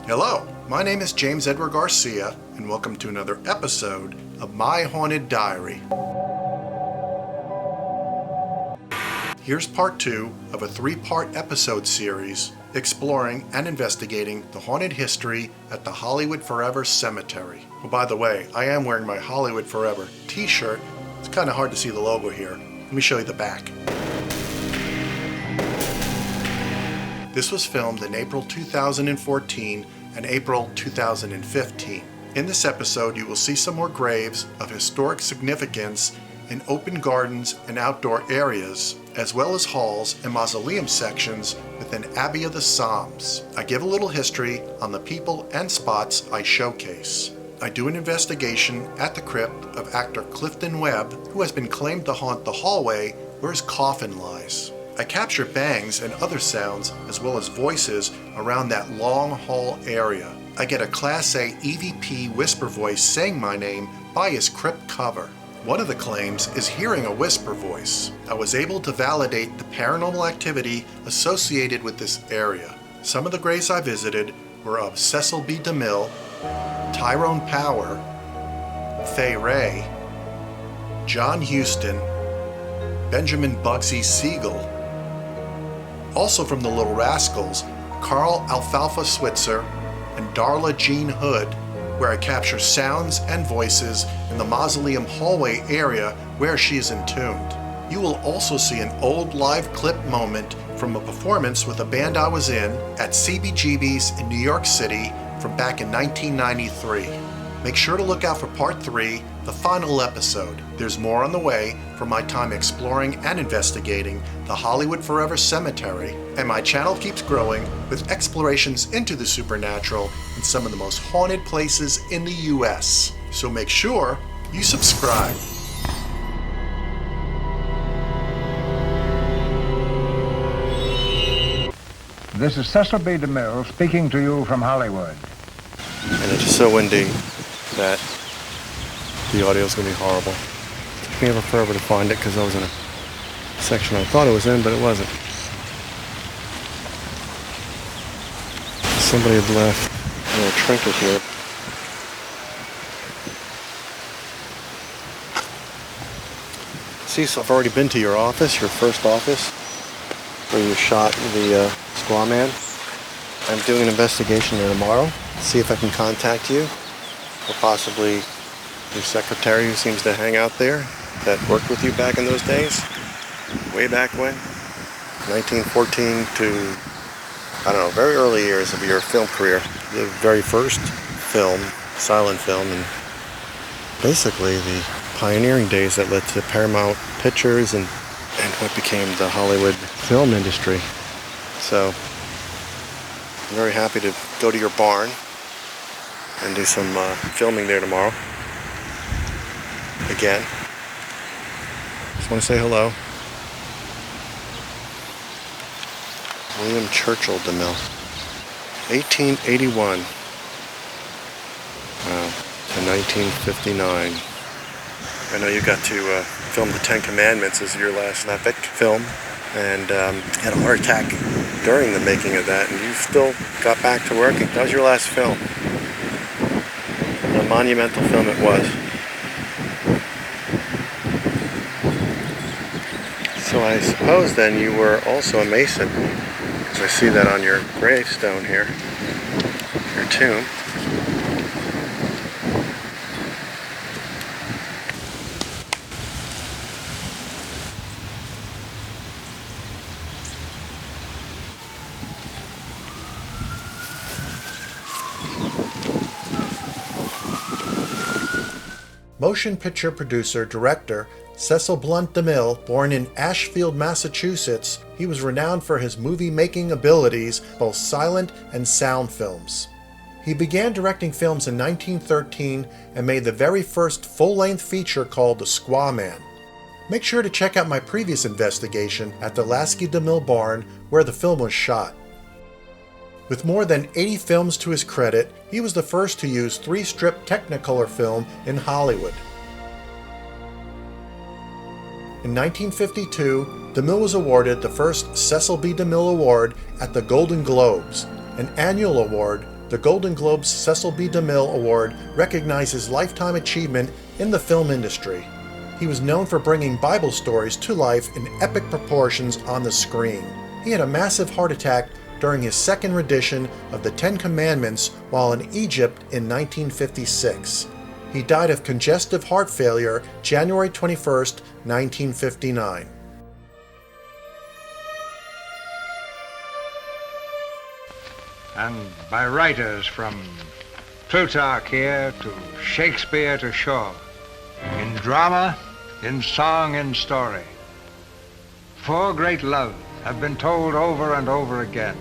Hello, my name is James Edward Garcia, and welcome to another episode of My Haunted Diary. Here's part 2 of a 3-part episode series exploring and investigating the haunted history at the Hollywood Forever Cemetery. Oh, by the way, I am wearing my Hollywood Forever t-shirt. It's kind of hard to see the logo here. Let me show you the back. This was filmed in April 2014 and April 2015. In this episode, you will see some more graves of historic significance in open gardens and outdoor areas, as well as halls and mausoleum sections within Abbey of the Psalms. I give a little history on the people and spots I showcase. I do an investigation at the crypt of actor Clifton Webb, who has been claimed to haunt the hallway where his coffin lies. I capture bangs and other sounds as well as voices around that long hall area. I get a Class A EVP whisper voice saying my name by his crypt cover. One of the claims is hearing a whisper voice. I was able to validate the paranormal activity associated with this area. Some of the graves I visited were of Cecil B. DeMille, Tyrone Power, Fay Wray, John Huston, Benjamin Bugsy Siegel. Also from the Little Rascals, Carl Alfalfa Switzer and Darla Hood, where I capture sounds and voices in the mausoleum hallway area where she is entombed. You will also see an old live clip moment from a performance with a band I was in at CBGB's in New York City from back in 1993. Make sure to look out for part 3, the final episode. There's more on the way from my time exploring and investigating the Hollywood Forever Cemetery, and my channel keeps growing with explorations into the supernatural in some of the most haunted places in the US. So make sure you subscribe. This is Cecil B. DeMille speaking to you from Hollywood. And it's just so windy that the audio is going to be horrible. It took me ever forever to find it because I was in a section I thought it was in, but it wasn't. Somebody had left a trinket here. Cecil, I've already been to your office, your first office, where you shot the squaw man. I'm doing an investigation there tomorrow. See if I can contact you, or possibly your secretary who seems to hang out there that worked with you back in those days, way back when, 1914 to, I don't know, very early years of your film career. The very first film, silent film, and basically the pioneering days that led to Paramount Pictures and what became the Hollywood film industry. So I'm very happy to go to your barn and do some filming there tomorrow. Again. Just want to say hello. William Churchill DeMille. 1881. Wow. To 1959. I know you got to film The Ten Commandments as your last epic film, and had a heart attack during the making of that, and you still got back to working. That was your last film. A monumental film it was. So I suppose then you were also a Mason, because I see that on your gravestone here, your tomb. Motion picture producer, director Cecil Blunt DeMille, born in Ashfield, Massachusetts, he was renowned for his movie-making abilities, both silent and sound films. He began directing films in 1913 and made the very first full-length feature called The Squaw Man. Make sure to check out my previous investigation at the Lasky DeMille barn where the film was shot. With more than 80 films to his credit, he was the first to use 3-strip Technicolor film in Hollywood. In 1952, DeMille was awarded the first Cecil B. DeMille Award at the Golden Globes, an annual award. The Golden Globes Cecil B. DeMille Award recognizes lifetime achievement in the film industry. He was known for bringing Bible stories to life in epic proportions on the screen. He had a massive heart attack during his second rendition of the Ten Commandments while in Egypt in 1956. He died of congestive heart failure January 21st, 1959. And by writers from Plutarch here to Shakespeare to Shaw, in drama, in song, in story. 4 great loves have been told over and over again.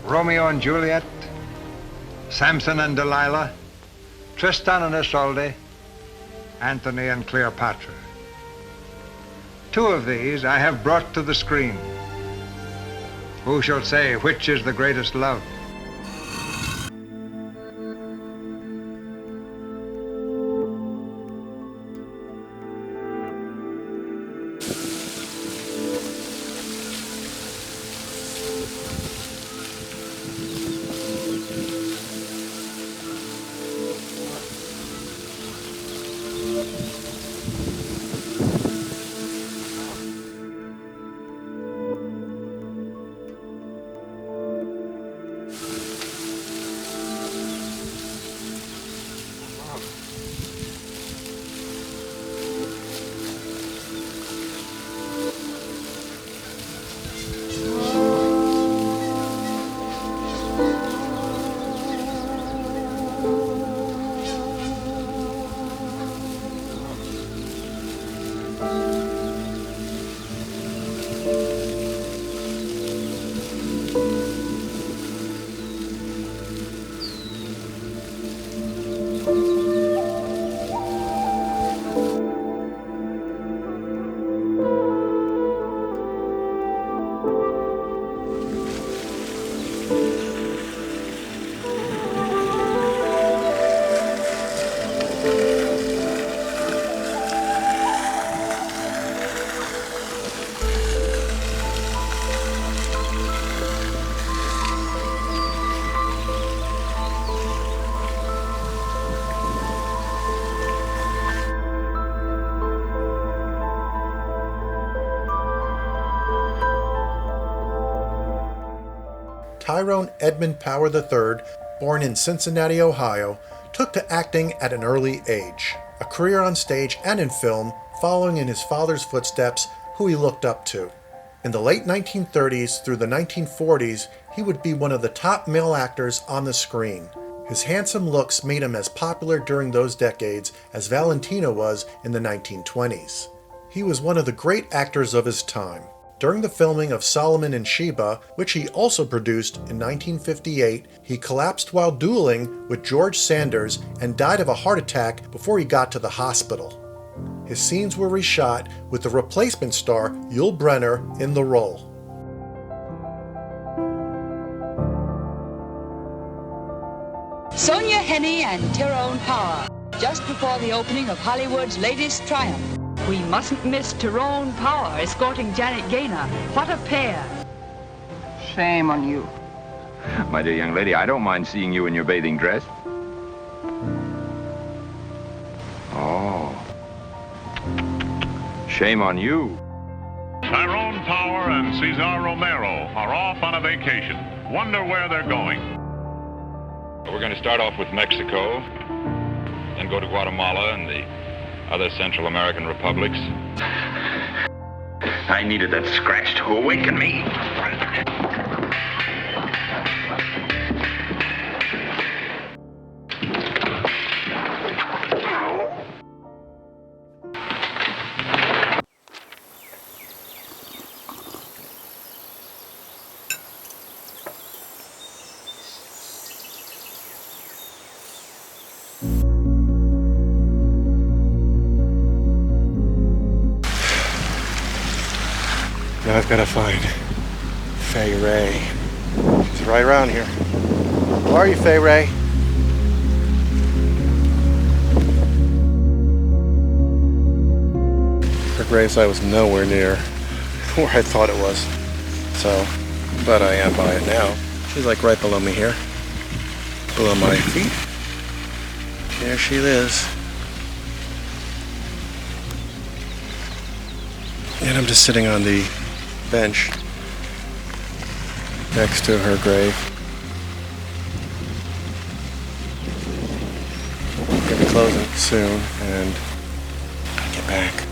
Romeo and Juliet, Samson and Delilah, Tristan and Isolde, Antony and Cleopatra. 2 of these I have brought to the screen. Who shall say which is the greatest love? Tyrone Edmund Power III, born in Cincinnati, Ohio, took to acting at an early age, a career on stage and in film, following in his father's footsteps, who he looked up to. In the late 1930s through the 1940s, he would be one of the top male actors on the screen. His handsome looks made him as popular during those decades as Valentino was in the 1920s. He was one of the great actors of his time. During the filming of Solomon and Sheba, which he also produced in 1958, he collapsed while dueling with George Sanders and died of a heart attack before he got to the hospital. His scenes were reshot with the replacement star Yul Brynner in the role. Sonia Henney and Tyrone Power, just before the opening of Hollywood's latest triumph. We mustn't miss Tyrone Power escorting Janet Gaynor. What a pair. Shame on you. My dear young lady, I don't mind seeing you in your bathing dress. Oh. Shame on you. Tyrone Power and Cesar Romero are off on a vacation. Wonder where they're going. We're going to start off with Mexico, then go to Guatemala and the other Central American republics. I needed that scratch to awaken me. Now I've got to find Fay Wray. She's right around here. Where are you, Fay Wray? Her gravesite was nowhere near where I thought it was. So, but I am by it now. She's like right below me here. Below my feet. There she is. And I'm just sitting on the bench next to her grave. I'm gonna be closing soon and get back.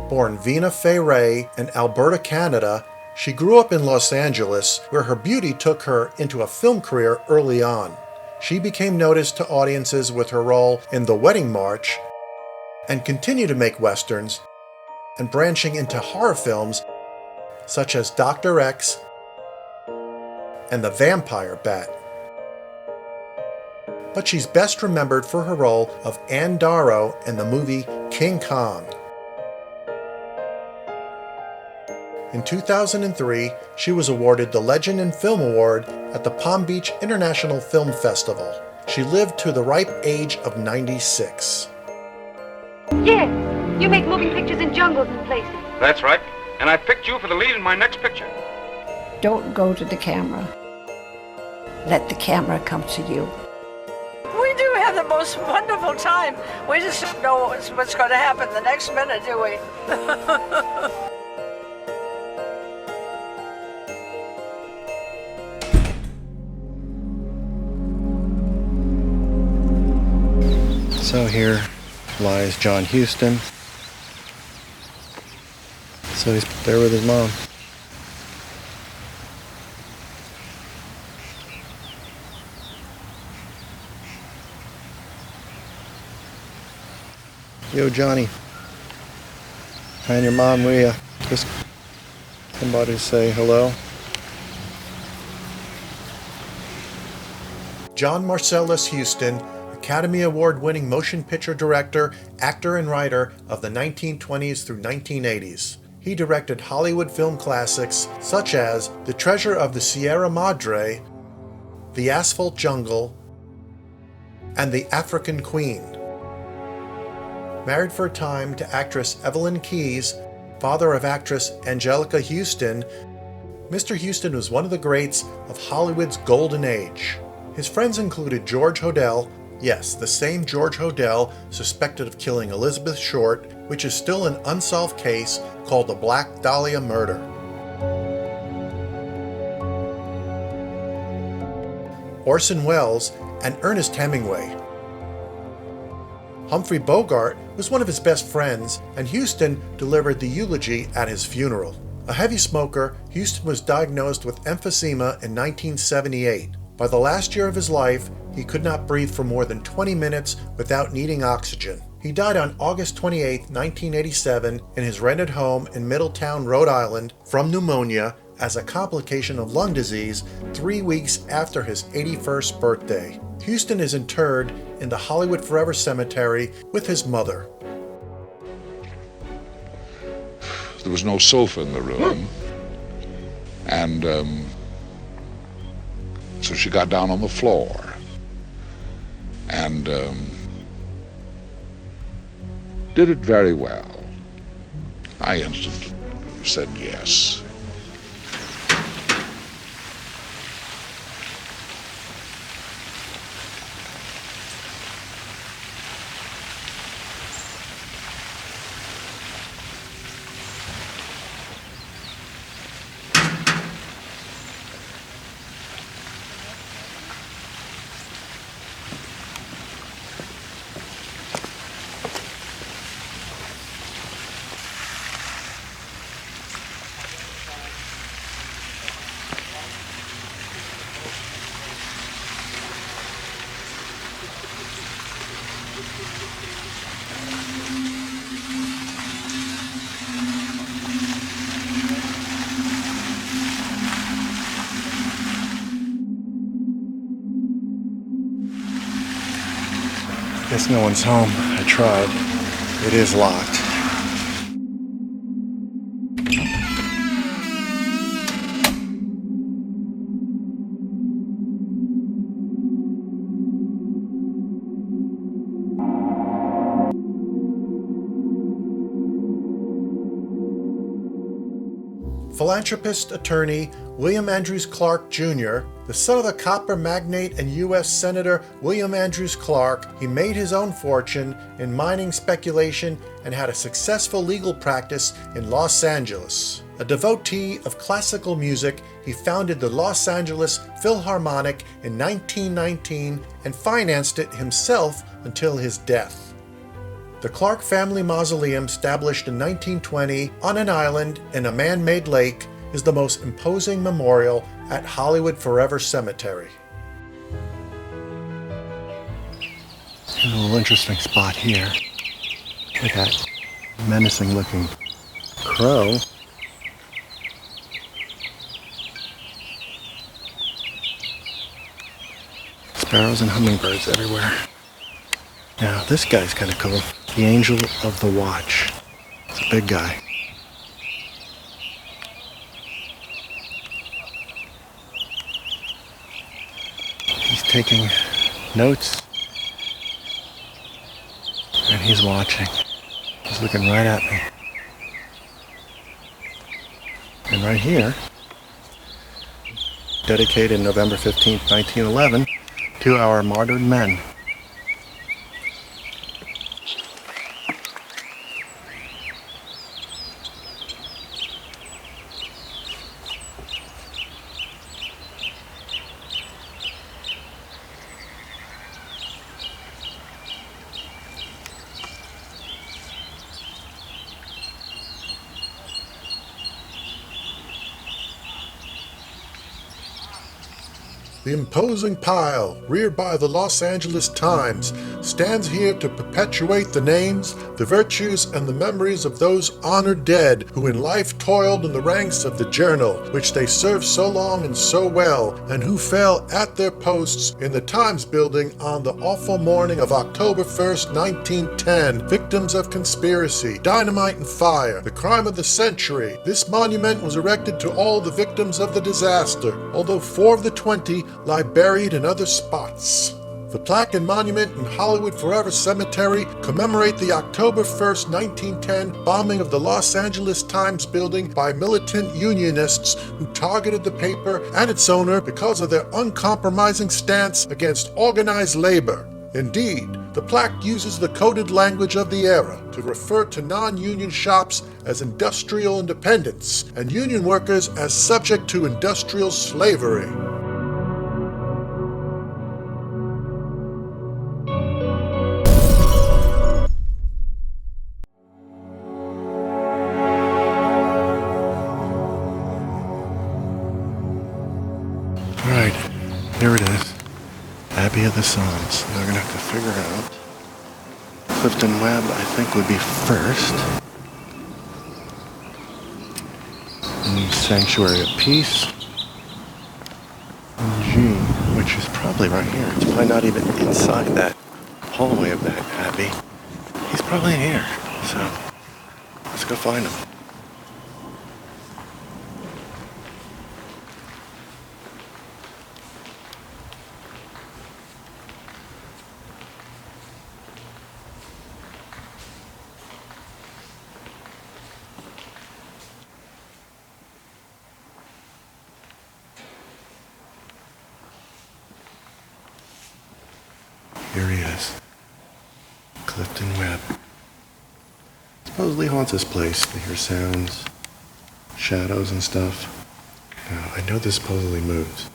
Born Vina Fay Wray in Alberta, Canada, she grew up in Los Angeles, where her beauty took her into a film career early on. She became noticed to audiences with her role in The Wedding March and continued to make westerns and branching into horror films such as Dr. X and The Vampire Bat. But she's best remembered for her role of Ann Darrow in the movie King Kong. In 2003, she was awarded the Legend in Film Award at the Palm Beach International Film Festival. She lived to the ripe age of 96. Yes, you make moving pictures in jungles and places. That's right. And I picked you for the lead in my next picture. Don't go to the camera. Let the camera come to you. We do have the most wonderful time. We just don't know what's going to happen the next minute, do we? So here lies John Huston. So he's there with his mom. Yo, Johnny. Hi, and your mom, will ya? Just somebody say hello. John Marcellus Huston, Academy Award-winning motion picture director, actor, and writer of the 1920s through 1980s. He directed Hollywood film classics such as The Treasure of the Sierra Madre, The Asphalt Jungle, and The African Queen. Married for a time to actress Evelyn Keyes, father of actress Angelica Houston, Mr. Huston was one of the greats of Hollywood's golden age. His friends included George Hodel, yes, the same George Hodel suspected of killing Elizabeth Short, which is still an unsolved case called the Black Dahlia murder. Orson Welles, and Ernest Hemingway. Humphrey Bogart was one of his best friends, and Huston delivered the eulogy at his funeral. A heavy smoker, Huston was diagnosed with emphysema in 1978. By the last year of his life, he could not breathe for more than 20 minutes without needing oxygen. He died on August 28, 1987, in his rented home in Middletown, Rhode Island, from pneumonia as a complication of lung disease 3 weeks after his 81st birthday. Huston is interred in the Hollywood Forever Cemetery with his mother. There was no sofa in the room, and so she got down on the floor and did it very well. I instantly said yes. Guess no one's home. I tried. It is locked. Philanthropist attorney William Andrews Clark Jr., the son of the copper magnate and U.S. Senator William Andrews Clark, he made his own fortune in mining speculation and had a successful legal practice in Los Angeles. A devotee of classical music, he founded the Los Angeles Philharmonic in 1919 and financed it himself until his death. The Clark family mausoleum, established in 1920 on an island in a man-made lake, is the most imposing memorial at Hollywood Forever Cemetery. A little interesting spot here. Look at that menacing looking crow. Sparrows and hummingbirds everywhere. Now, this guy's kind of cool. The Angel of the Watch. It's a big guy. He's taking notes. And he's watching. He's looking right at me. And right here, dedicated November 15th, 1911, to our martyred men. The imposing pile, reared by the Los Angeles Times, stands here to perpetuate the names, the virtues, and the memories of those honored dead who in life toiled in the ranks of the journal, which they served so long and so well, and who fell at their posts in the Times building on the awful morning of October 1st, 1910, victims of conspiracy, dynamite and fire, the crime of the century. This monument was erected to all the victims of the disaster, although 4 of the 20 lie buried in other spots. The plaque and monument in Hollywood Forever Cemetery commemorate the October 1st, 1910 bombing of the Los Angeles Times building by militant unionists who targeted the paper and its owner because of their uncompromising stance against organized labor. Indeed, the plaque uses the coded language of the era to refer to non-union shops as industrial independents and union workers as subject to industrial slavery. Alright, here it is. Abbey of the Psalms. Now we're going to have to figure out. Clifton Webb, I think, would be first. Sanctuary of Peace. And G, which is probably right here. It's probably not even inside that hallway of that Abbey. He's probably in here. So, let's go find him. Here he is. Clifton Webb. Supposedly haunts this place. They hear sounds, shadows and stuff. Now, I know this supposedly moves.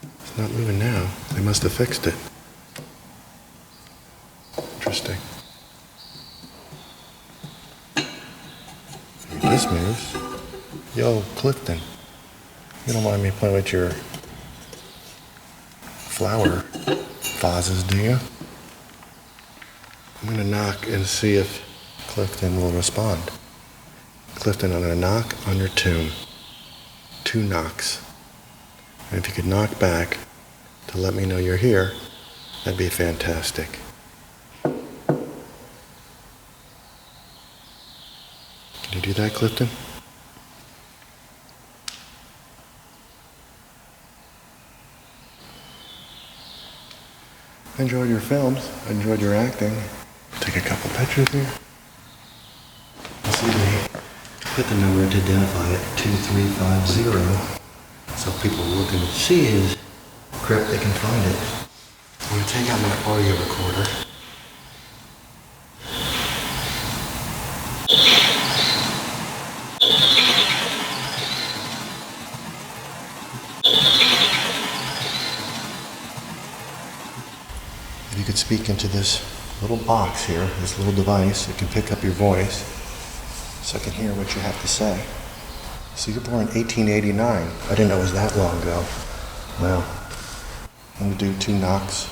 It's not moving now. They must have fixed it. Interesting. This moves. Yo, Clifton. You don't mind me playing with your flower vases, do you? I'm gonna knock and see if Clifton will respond. Clifton, I'm gonna knock on your tomb. 2 knocks. And if you could knock back to let me know you're here, that'd be fantastic. Can you do that, Clifton? I enjoyed your films. I enjoyed your acting. Take a couple pictures here. Let's see the Put the number to identify it, 2350. So if people are looking to see his crypt, they can find it. I'm going to take out my audio recorder. If you could speak into this little box here, this little device, it can pick up your voice so I can hear what you have to say. So you're born 1889. I didn't know it was that long ago. Well, I'm going to do 2 knocks.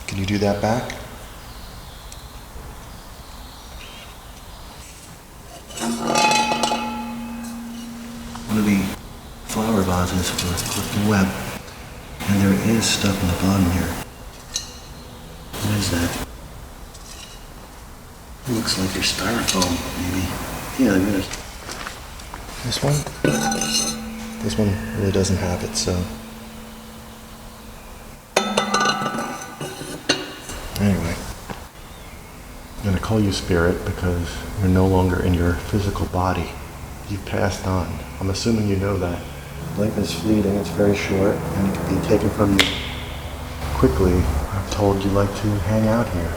Can you do that back? One of the flower vases for Clifton Webb. And there is stuff on the bottom here. What is that? It looks like your styrofoam, maybe. Yeah, there is. This one? This one really doesn't have it, so. Anyway. I'm going to call you spirit because you're no longer in your physical body. You've passed on. I'm assuming you know that. Life is fleeting, it's very short, and it can be taken from you quickly. I'm told you like to hang out here.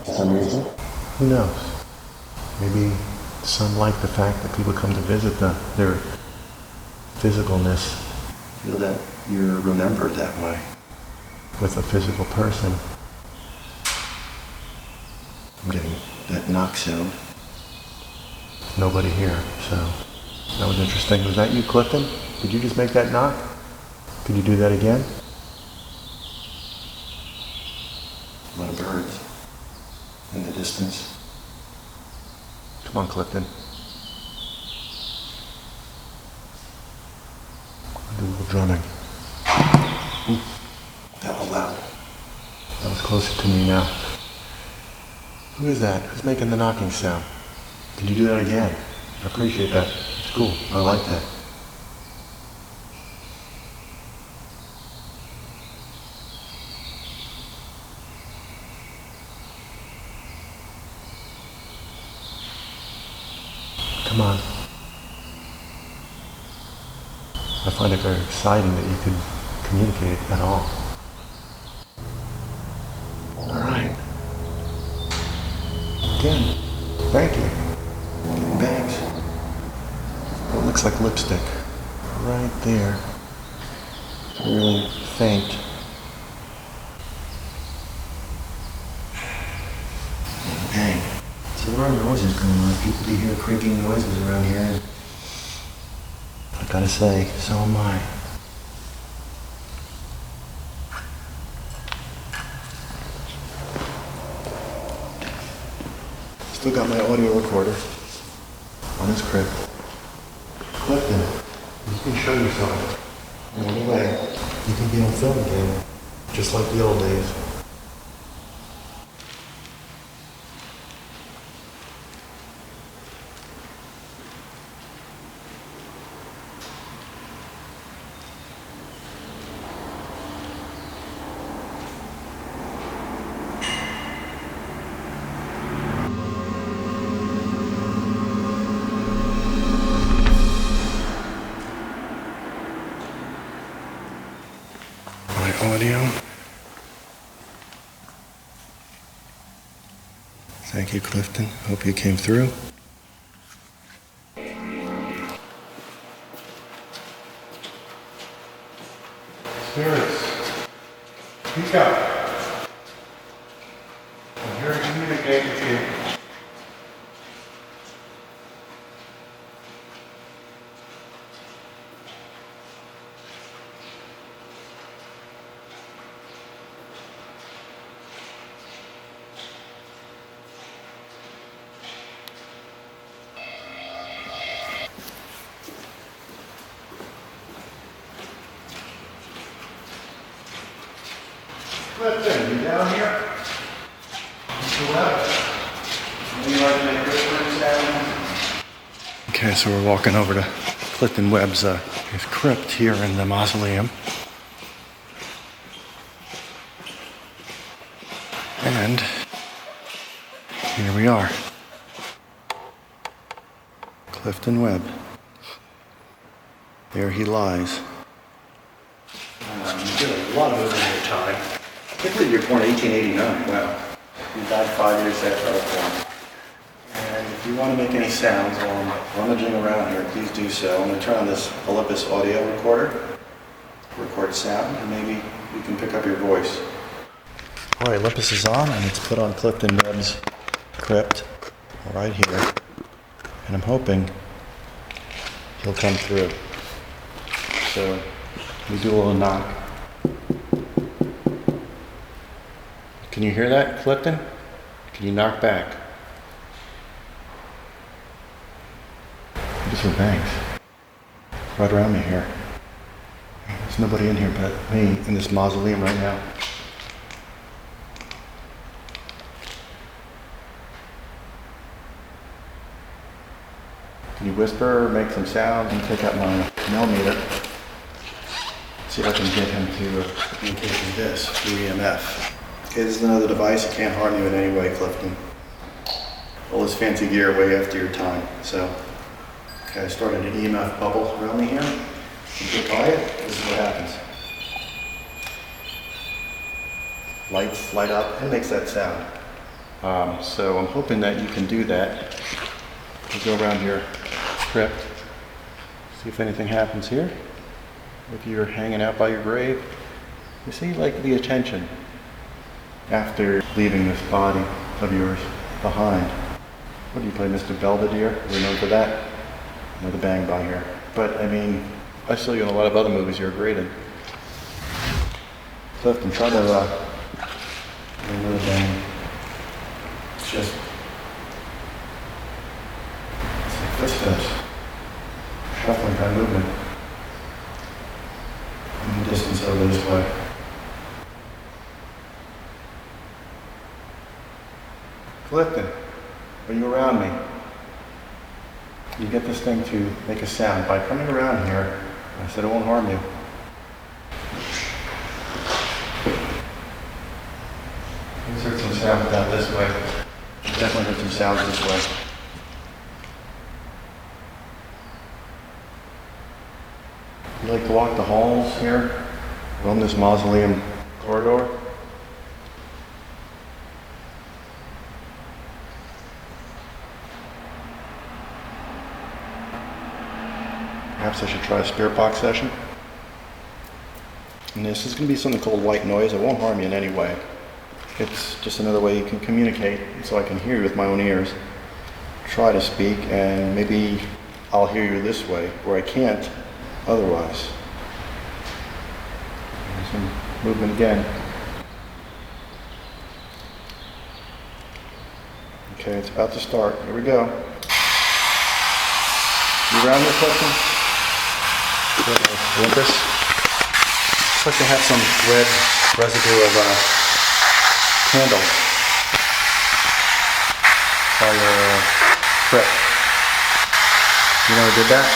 For some reason? Who knows? Maybe some like the fact that people come to visit their physicalness. Feel that you're remembered that way. With a physical person. I'm getting that knock sound. Nobody here, so that was interesting. Was that you, Clifton? Did you just make that knock? Could you do that again? A lot of birds in the distance. Come on, Clifton. Do a little drumming. Ooh, that was loud. That was closer to me now. Who is that? Who's making the knocking sound? Can you do that again? I appreciate that. It's cool. I like that. Come on. I find it very exciting that you can communicate at all. All right. Again, thank you. Bangs. It looks like lipstick. Right there. Really faint. Dang. So there are noises going on. People do hear creaking noises around here. And I gotta say, so am I. Still got my audio recorder on his crypt. Clifton, you can show yourself. In any way, you can be on film again, just like the old days. Audio. Thank you, Clifton. Hope you came through. Spirits, speak up. I'm here to communicate with you. Clifton, you down here? Mr. Webb? Would you like to make footprints down? Okay, so we're walking over to Clifton Webb's his crypt here in the mausoleum. And here we are. Clifton Webb. There he lies. You did a lot of moving in your time. I can't believe you're born in 1889. Wow. You died 5 years after I was born. And if you want to make any sounds while I'm rummaging around here, please do so. I'm going to turn on this Olympus audio recorder, record sound, and maybe you can pick up your voice. All right, Olympus is on, and it's put on Clifton Webb's crypt right here. And I'm hoping he'll come through. So we do a little knock. Can you hear that, Clifton? Can you knock back? I just heard bangs right around me here. There's nobody in here but me in this mausoleum right now. Can you whisper or make some sound and take out my millimeter? See if I can get him to communicate with this through EMF. Okay, this is another device. It can't harm you in any way, Clifton. All this fancy gear way after your time. So, okay, I started an EMF bubble around me here. You get by it, this is what happens. Lights light up, it makes that sound. So I'm hoping that you can do that. We'll go around your crypt, see if anything happens here. If you're hanging out by your grave, you see like the attention after leaving this body of yours behind. What do you play, Mr. Belvedere? We're known for that. Another bang by here. But I mean, I saw you in a lot of other movies you're great in. Clifton, try to another bang. It's just like footsteps. Shuffling kind of movement. In the distance over this way. Clifton, are you around me? You get this thing to make a sound by coming around here. I said it won't harm you. Let's heard some sounds down this way. Definitely heard some sounds this way. You like to walk the halls here along this mausoleum corridor? Perhaps I should try a spirit box session. And this is going to be something called white noise. It won't harm you in any way. It's just another way you can communicate so I can hear you with my own ears. Try to speak and maybe I'll hear you this way where I can't otherwise. There's some movement again. Okay, it's about to start. Here we go. You around here, Clifton? Olympus. Looks like they have some red residue of candle by your crypt. You know who did that?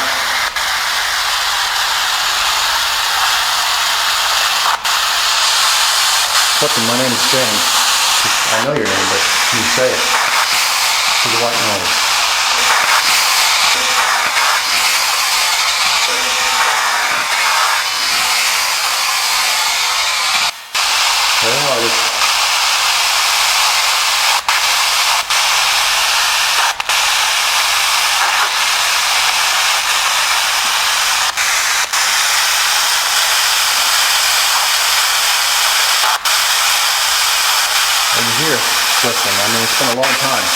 Clifton, my name is James. I know your name, but you say it. To the white noise. Here, Clifton. I mean, it's been a long time.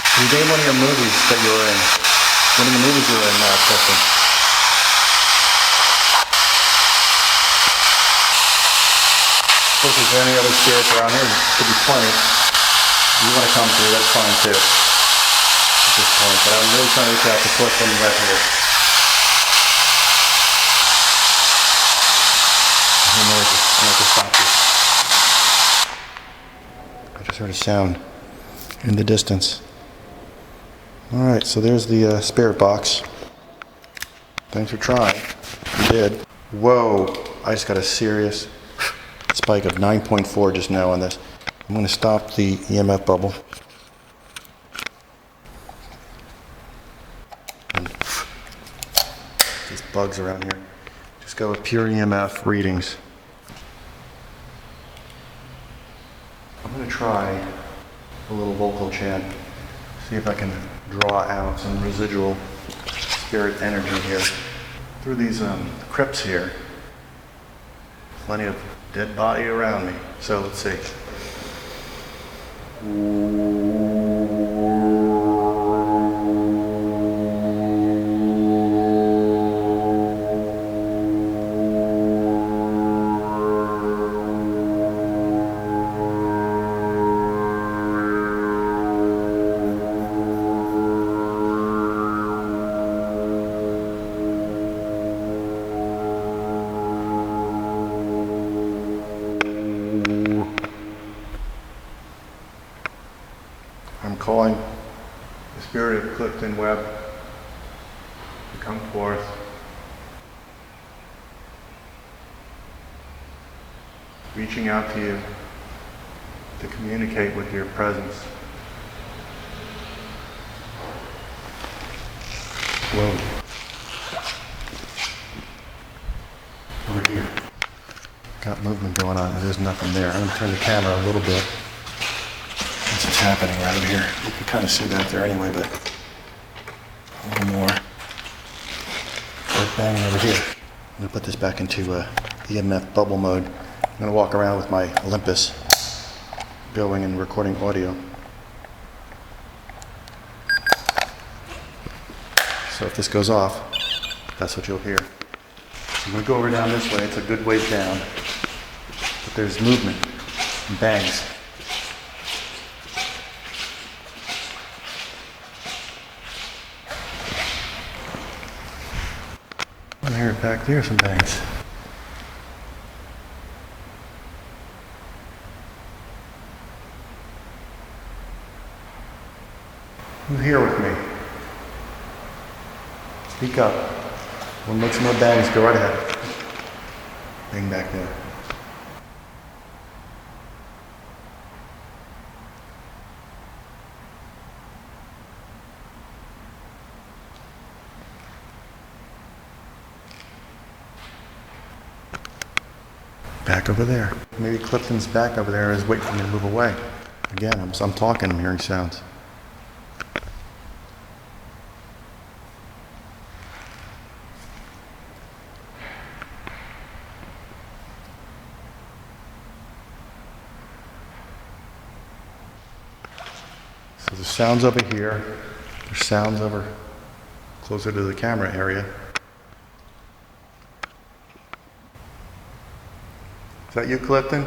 Can you name one of your movies that you were in? One of the movies you were in, Clifton? Of course, is there any other spirits around here? There could be plenty. If you want to come through, that's fine too. This point, but I'm really trying to reach out to Clifton right here. Who knows it? I'm going to stop this. I just heard a sound in the distance. Alright, so there's the spirit box. Thanks for trying. You did. Whoa. I just got a serious spike of 9.4 just now on this. I'm going to stop the EMF bubble. And these bugs around here. Just go with pure EMF readings. I'm going to try a little vocal chant. See if I can draw out some residual spirit energy here. Through these crypts here. Plenty of dead body around me. So let's see. I'm calling the spirit of Clifton Webb to come forth. Reaching out to you to communicate with your presence. Whoa. Over here. Got movement going on. There's nothing there. I'm going to turn the camera a little bit. What's happening right over here? You can kind of see that there anyway, but a little more. Right bang over here. I'm going to put this back into EMF bubble mode. I'm going to walk around with my Olympus going and recording audio. So if this goes off, that's what you'll hear. So I'm going to go over down this way. It's a good ways down. But there's movement and bangs. I hear it back there, some bangs. Who's here with me? Speak up. We'll make some more bangs. Go right ahead. Bang back there. Back over there. Maybe Clifton's back over there is waiting for me to move away. Again, I'm talking, I'm hearing sounds. So the sounds over here, there's sounds over closer to the camera area. Is that you, Clifton?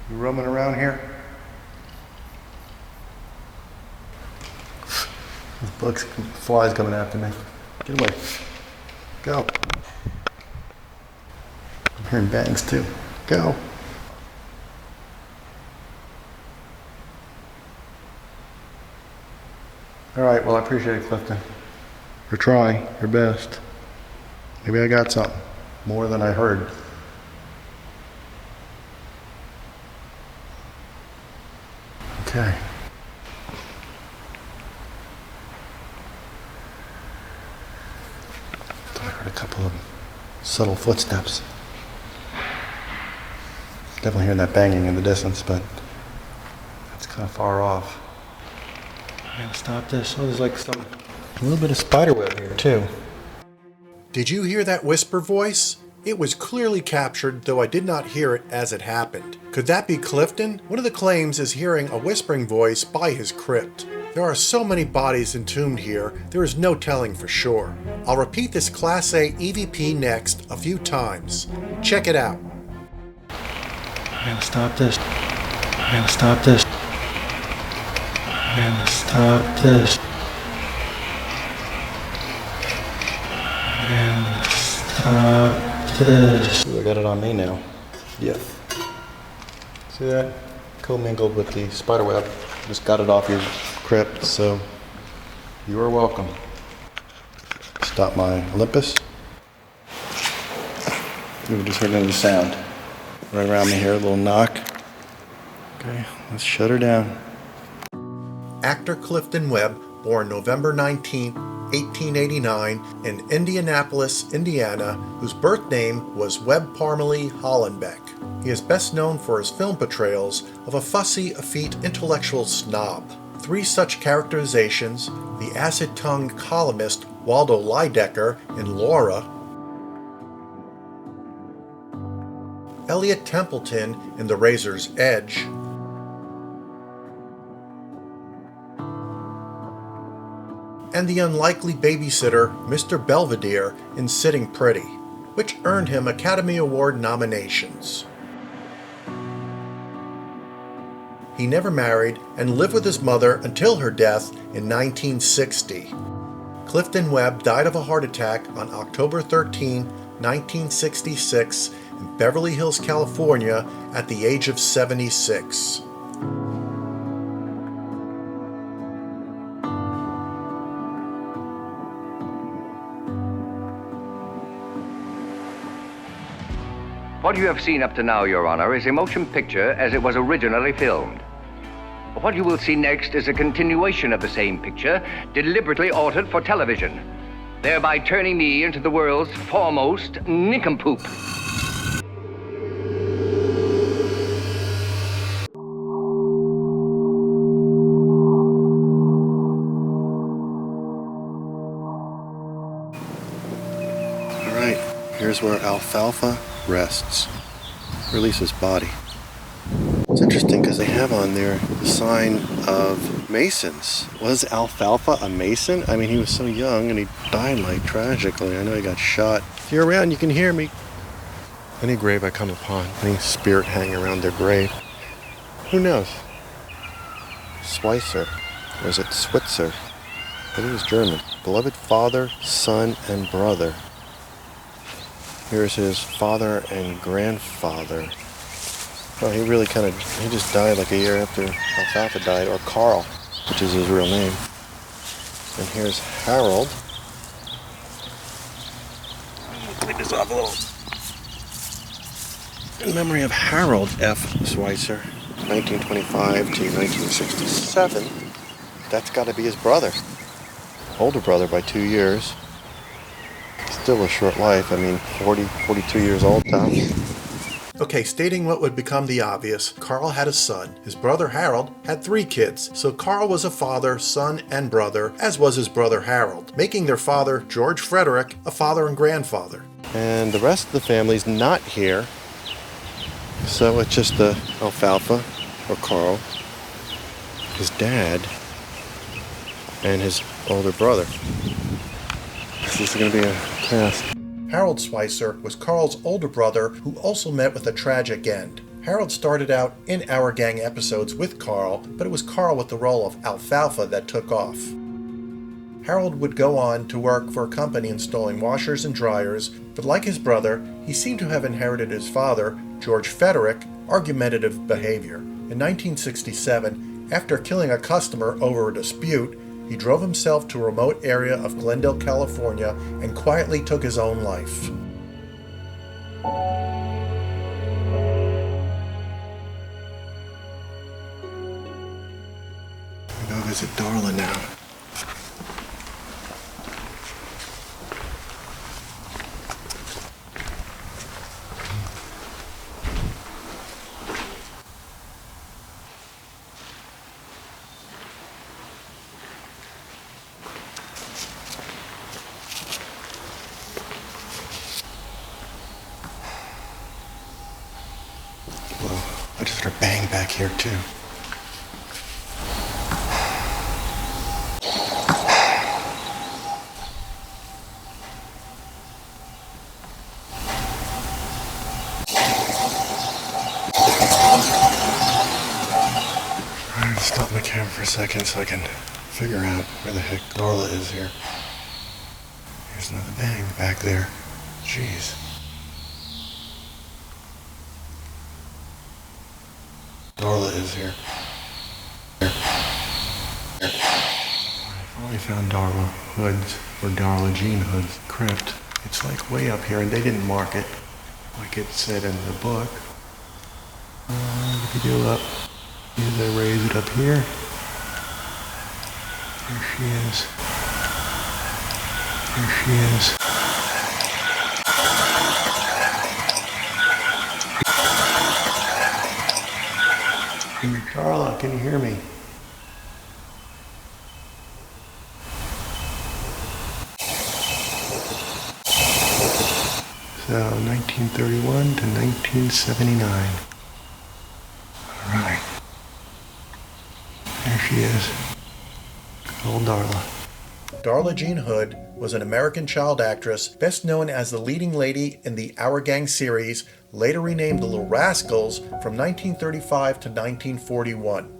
You roaming around here? There's bugs, flies coming after me. Get away. Go. I'm hearing bangs too. Go. All right, well, I appreciate it, Clifton. You're trying your best. Maybe I got something more than I heard. Okay. I heard a couple of subtle footsteps. Definitely hearing that banging in the distance, but that's kind of far off. I gotta stop this. Oh, there's like a little bit of spider web here too. Did you hear that whisper voice? It was clearly captured, though I did not hear it as it happened. Could that be Clifton? One of the claims is hearing a whispering voice by his crypt. There are so many bodies entombed here, there is no telling for sure. I'll repeat this Class A EVP next a few times. Check it out. I gotta stop this. I gotta stop this. I gotta stop this. And stop this. Ooh, I got it on me now. Yeah. See that? Commingled with the spider web. Just got it off your crypt, so You are welcome. Stop my Olympus. We just heard another sound. Right around me here, a little knock. Okay, let's shut her down. Actor Clifton Webb, born November 19, 1889, in Indianapolis, Indiana, whose birth name was Webb Parmalee Hollenbeck. He is best known for his film portrayals of a fussy, effete intellectual snob. 3 such characterizations, the acid-tongued columnist Waldo Lydecker in Laura, Elliot Templeton in The Razor's Edge, and the unlikely babysitter Mr. Belvedere in Sitting Pretty, which earned him Academy Award nominations. He never married and lived with his mother until her death in 1960. Clifton Webb died of a heart attack on October 13, 1966, in Beverly Hills, California, at the age of 76. What you have seen up to now, Your Honor, is a motion picture as it was originally filmed. What you will see next is a continuation of the same picture, deliberately altered for television, thereby turning me into the world's foremost nincompoop. All right, here's where Alfalfa rests. Release his body. It's interesting because they have on there the sign of Masons. Was Alfalfa a Mason? I mean, he was so young and he died like tragically. I know he got shot. If you're around, you can hear me. Any grave I come upon, any spirit hanging around their grave. Who knows? Switzer. Or is it Switzer? I think it was German. Beloved father, son, and brother. Here's his father and grandfather. Well, he really he just died like a year after Alfalfa died, or Carl, which is his real name. And here's Harold. Clean this off a little. In memory of Harold F. Switzer, 1925 to 1967. That's got to be his brother. Older brother by 2 years. Still a short life. I mean, 42 years old now. Okay, stating what would become the obvious, Carl had a son. His brother Harold had 3 kids, so Carl was a father, son, and brother, as was his brother Harold, making their father, George Frederick, a father and grandfather. And the rest of the family's not here, so it's just the Alfalfa, or Carl, his dad, and his older brother. This is going to be a test. Harold Switzer was Carl's older brother who also met with a tragic end. Harold started out in Our Gang episodes with Carl, but it was Carl with the role of Alfalfa that took off. Harold would go on to work for a company installing washers and dryers, but like his brother, he seemed to have inherited his father, George Frederick, argumentative behavior. In 1967, after killing a customer over a dispute, he drove himself to a remote area of Glendale, California, and quietly took his own life. I'm gonna go visit Darla now. I just heard a bang back here too. I'm gonna stop my camera for a second so I can figure out where the heck Darla is here. There's another bang back there. Jeez. Darla is here. Here. Alright, We found Darla Hood's, or Darla Jean Hood's crypt. It's like way up here, and they didn't mark it like it said in the book. If you do up, either raise it up here. There she is. There she is. Darla, can you hear me? So, 1931 to 1979. All right. There she is. Good old Darla. Darla Jean Hood was an American child actress best known as the leading lady in the Our Gang series, later renamed The Little Rascals, from 1935 to 1941.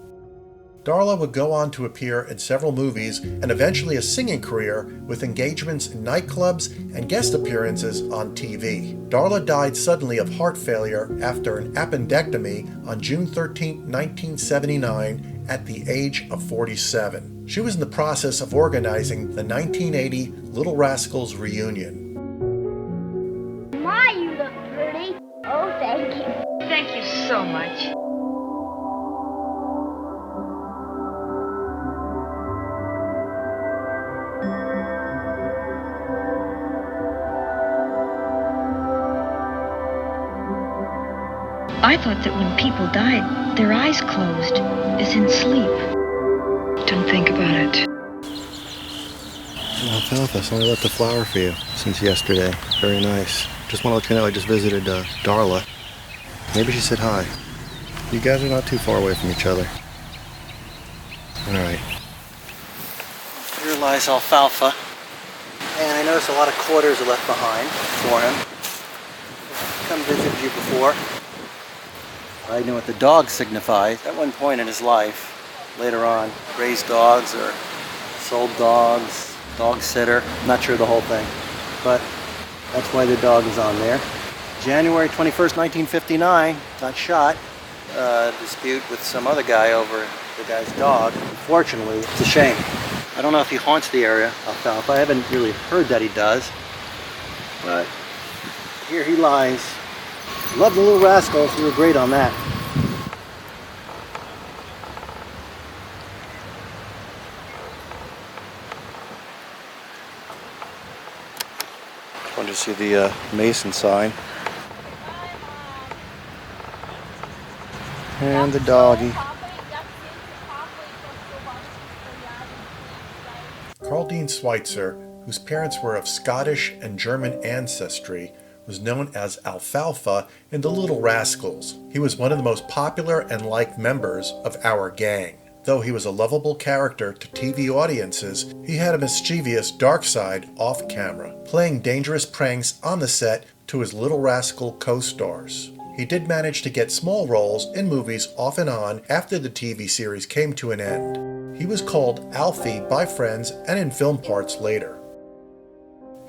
Darla would go on to appear in several movies and eventually a singing career with engagements in nightclubs and guest appearances on TV. Darla died suddenly of heart failure after an appendectomy on June 13, 1979 at the age of 47. She was in the process of organizing the 1980 Little Rascals reunion. My, you look pretty. Oh, thank you. Thank you so much. I thought that when people died, their eyes closed, as in sleep. Don't think about it. Alfalfa, so I left a flower for you since yesterday. Very nice. Just want to let you know I just visited Darla. Maybe she said hi. You guys are not too far away from each other. Alright. Here lies Alfalfa. And I noticed a lot of quarters are left behind for him. Come visited you before. I knew what the dog signifies. At one point in his life, later on, raised dogs or sold dogs, dog sitter. I'm not sure the whole thing, but that's why the dog is on there. January 21st, 1959, got shot. Dispute with some other guy over the guy's dog. Unfortunately, it's a shame. I don't know if he haunts the area, Alfalfa. I haven't really heard that he does, but here he lies. Love the Little Rascals, we were great on that. Wanted to see the Mason sign. And the doggy. Carl Dean Switzer, whose parents were of Scottish and German ancestry, was known as Alfalfa in the Little Rascals. He was one of the most popular and liked members of Our Gang. Though he was a lovable character to TV audiences, he had a mischievous dark side off camera, playing dangerous pranks on the set to his Little Rascal co-stars. He did manage to get small roles in movies off and on after the TV series came to an end. He was called Alfie by friends and in film parts later.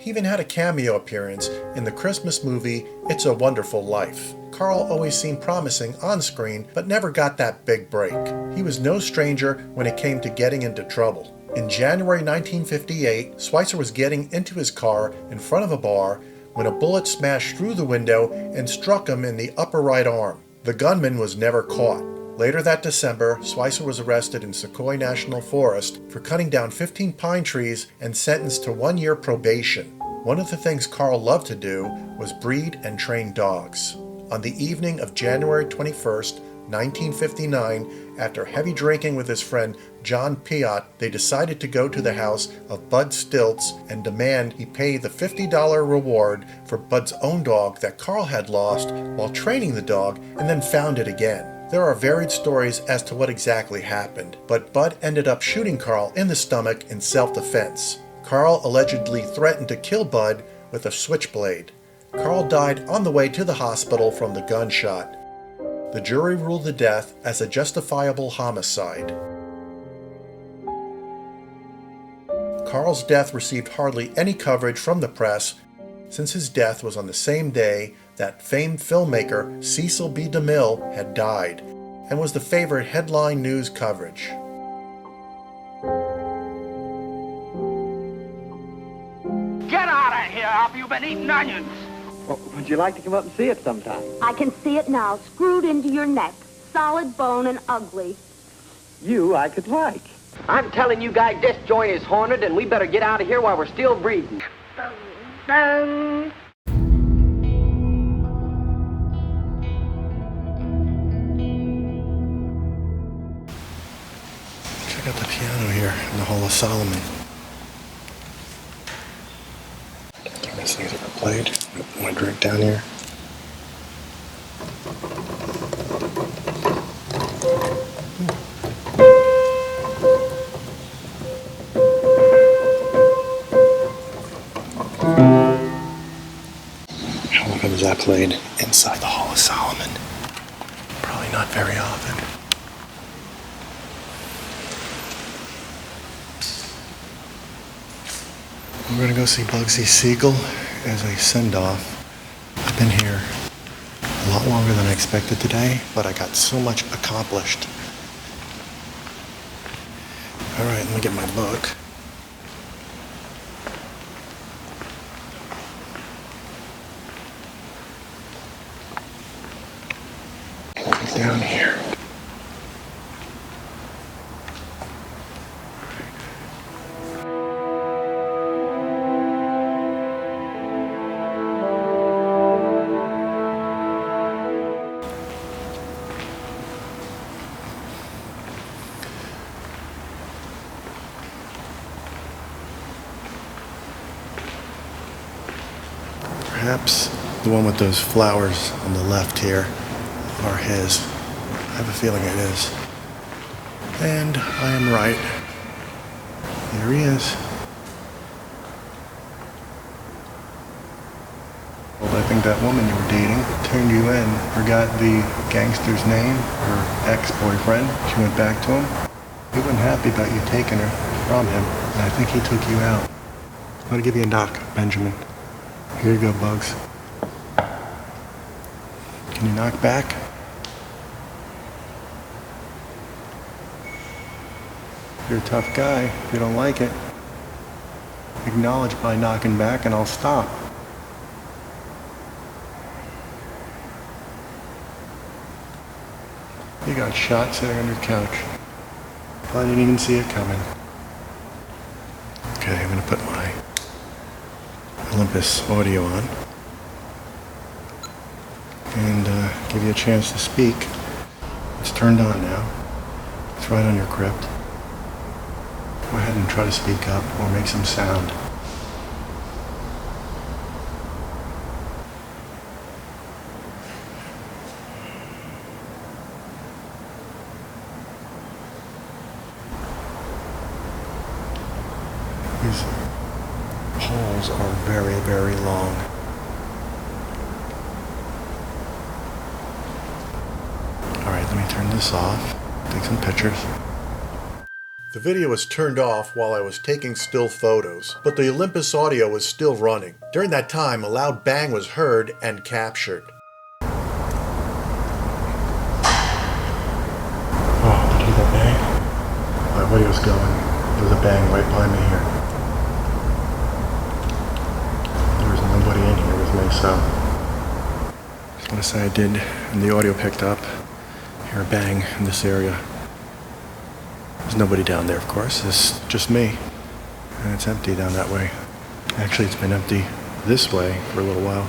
He even had a cameo appearance in the Christmas movie It's a Wonderful Life. Carl always seemed promising on screen, but never got that big break. He was no stranger when it came to getting into trouble. In January 1958, Switzer was getting into his car in front of a bar when a bullet smashed through the window and struck him in the upper right arm. The gunman was never caught. Later that December, Switzer was arrested in Sequoia National Forest for cutting down 15 pine trees and sentenced to 1 year probation. One of the things Carl loved to do was breed and train dogs. On the evening of January 21st, 1959, after heavy drinking with his friend John Piott, they decided to go to the house of Bud Stilts and demand he pay the $50 reward for Bud's own dog that Carl had lost while training the dog and then found it again. There are varied stories as to what exactly happened, but Bud ended up shooting Carl in the stomach in self-defense. Carl allegedly threatened to kill Bud with a switchblade. Carl died on the way to the hospital from the gunshot. The jury ruled the death as a justifiable homicide. Carl's death received hardly any coverage from the press since his death was on the same day that famed filmmaker Cecil B. DeMille had died and was the favorite headline news coverage. you've been eating onions. Well, would you like to come up and see it sometime? I can see it now, screwed into your neck. Solid bone and ugly. You I could like. I'm telling you guys, this joint is haunted, and we better get out of here while we're still breathing. Bone. Check out the piano here in the Hall of Solomon. I think these things ever played. Put my drink down here. How often is that played inside the Hall of Solomon? Probably not very often. We're gonna go see Bugsy Siegel as a send-off. I've been here a lot longer than I expected today, but I got so much accomplished. All right, let me get my book. Down here. Perhaps the one with those flowers on the left here are his. I have a feeling it is. And I am right. There he is. Well, I think that woman you were dating turned you in, forgot the gangster's name, her ex-boyfriend. She went back to him. He wasn't happy about you taking her from him, and I think he took you out. I'm gonna give you a knock, Benjamin. Here you go, Bugs. Can you knock back? You're a tough guy. If you don't like it, acknowledge by knocking back and I'll stop. You got shot sitting on your couch. I didn't even see it coming. Okay, I'm gonna put my Olympus audio on and give you a chance to speak. It's turned on now. It's right on your crypt. Go ahead and try to speak up or make some sound. These halls are very, very long. All right, let me turn this off, take some pictures. The video was turned off while I was taking still photos, but the Olympus audio was still running. During that time, a loud bang was heard and captured. Oh, did you hear that bang? My audio's going. There was a bang right by me here. There was nobody in here with me, so I just want to say I did, and the audio picked up. Hear a bang in this area. There's nobody down there, of course. It's just me. And it's empty down that way. Actually, it's been empty this way for a little while.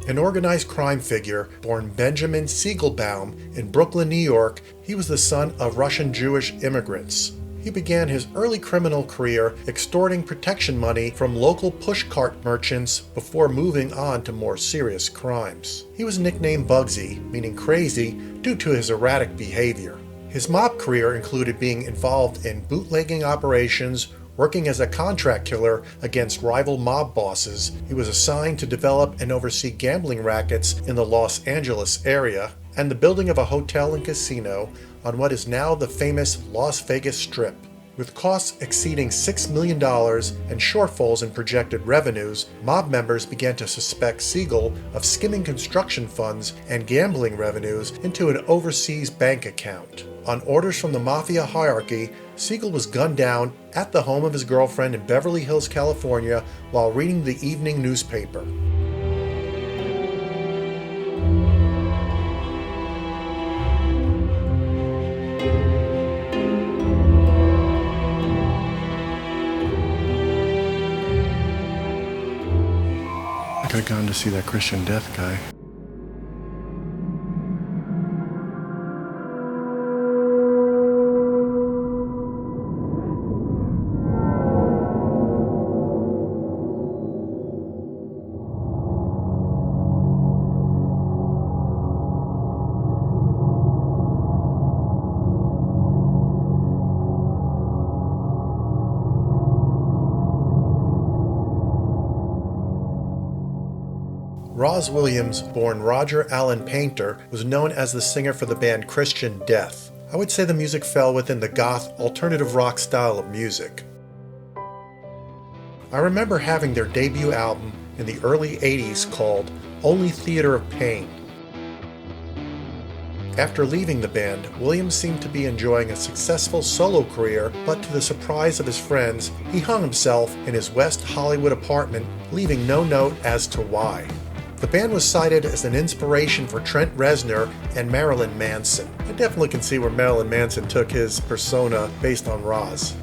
An organized crime figure born Benjamin Siegelbaum in Brooklyn, New York, he was the son of Russian Jewish immigrants. He began his early criminal career extorting protection money from local pushcart merchants before moving on to more serious crimes. He was nicknamed Bugsy, meaning crazy, due to his erratic behavior. His mob career included being involved in bootlegging operations, working as a contract killer against rival mob bosses. He was assigned to develop and oversee gambling rackets in the Los Angeles area, and the building of a hotel and casino on what is now the famous Las Vegas Strip. With costs exceeding $6 million and shortfalls in projected revenues, mob members began to suspect Siegel of skimming construction funds and gambling revenues into an overseas bank account. On orders from the mafia hierarchy, Siegel was gunned down at the home of his girlfriend in Beverly Hills, California, while reading the evening newspaper. I could have gone to see that Christian Death guy. Rozz Williams, born Roger Allen Painter, was known as the singer for the band Christian Death. I would say the music fell within the goth alternative rock style of music. I remember having their debut album in the early 80s called Only Theater of Pain. After leaving the band, Williams seemed to be enjoying a successful solo career, but to the surprise of his friends, he hung himself in his West Hollywood apartment, leaving no note as to why. The band was cited as an inspiration for Trent Reznor and Marilyn Manson. I definitely can see where Marilyn Manson took his persona based on Rozz.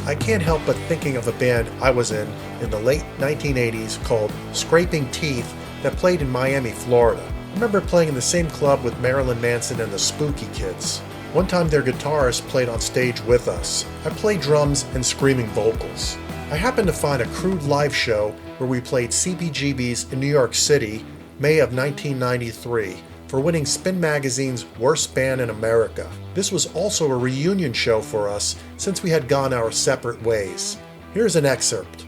I can't help but thinking of a band I was in the late 1980s called Scraping Teeth that played in Miami, Florida. I remember playing in the same club with Marilyn Manson and the Spooky Kids. One time their guitarist played on stage with us. I played drums and screaming vocals. I happened to find a crude live show where we played CBGB's in New York City, May of 1993, for winning Spin Magazine's Worst Band in America. This was also a reunion show for us since we had gone our separate ways. Here's an excerpt.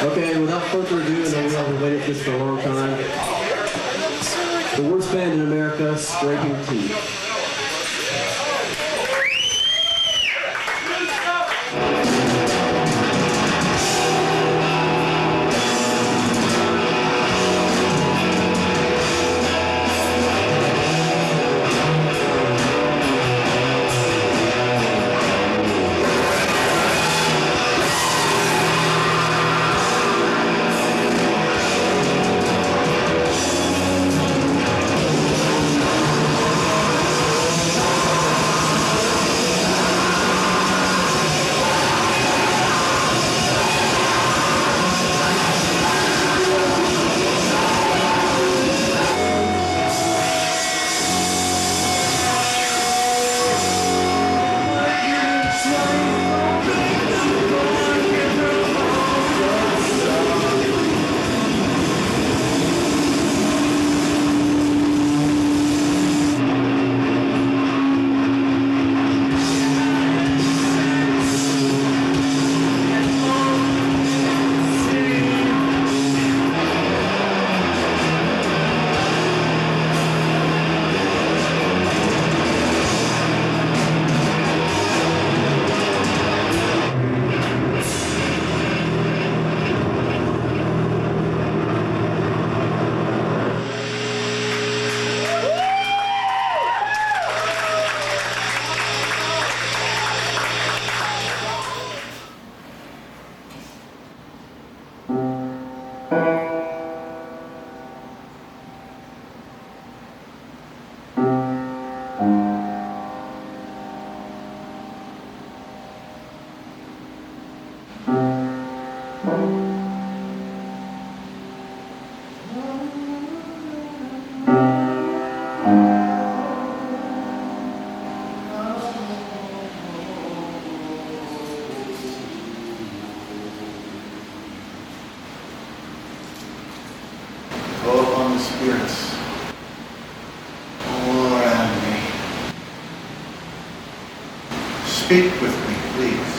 Okay, without further ado, I know we all have waited for this for a long time. The worst band in America, Scraping Teeth. Spirits all around me. Speak with me, please.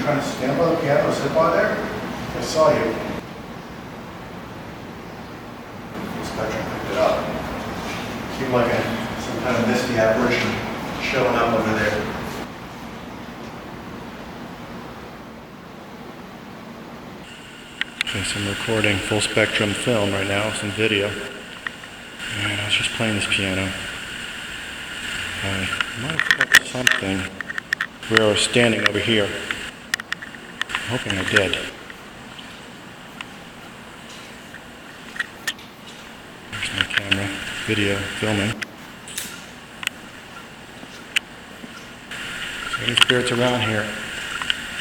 trying to stand by the piano, sit by there? I saw you. This Spectrum picked it up. Seemed like some kind of misty apparition showing up over there. Okay, so I'm recording full spectrum film right now, some video. And I was just playing this piano. I might have felt something where I was standing over here. I'm hoping I did. There's my camera, video, filming. So any spirits around here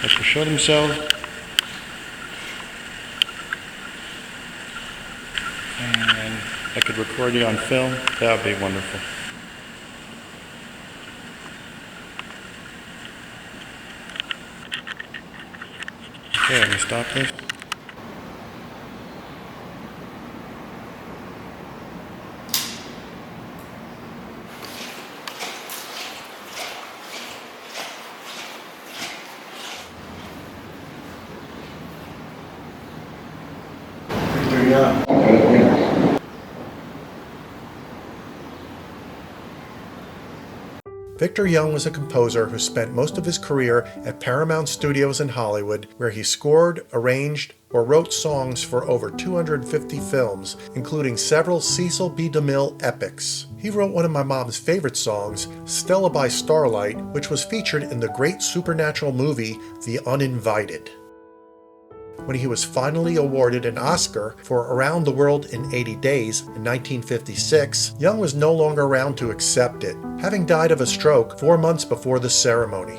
that should show themselves. And I could record you on film, that would be wonderful. Okay, let me stop this. Victor Young was a composer who spent most of his career at Paramount Studios in Hollywood, where he scored, arranged, or wrote songs for over 250 films, including several Cecil B. DeMille epics. He wrote one of my mom's favorite songs, Stella by Starlight, which was featured in the great supernatural movie The Uninvited. When he was finally awarded an Oscar for Around the World in 80 Days in 1956, Young was no longer around to accept it, having died of a stroke 4 months before the ceremony.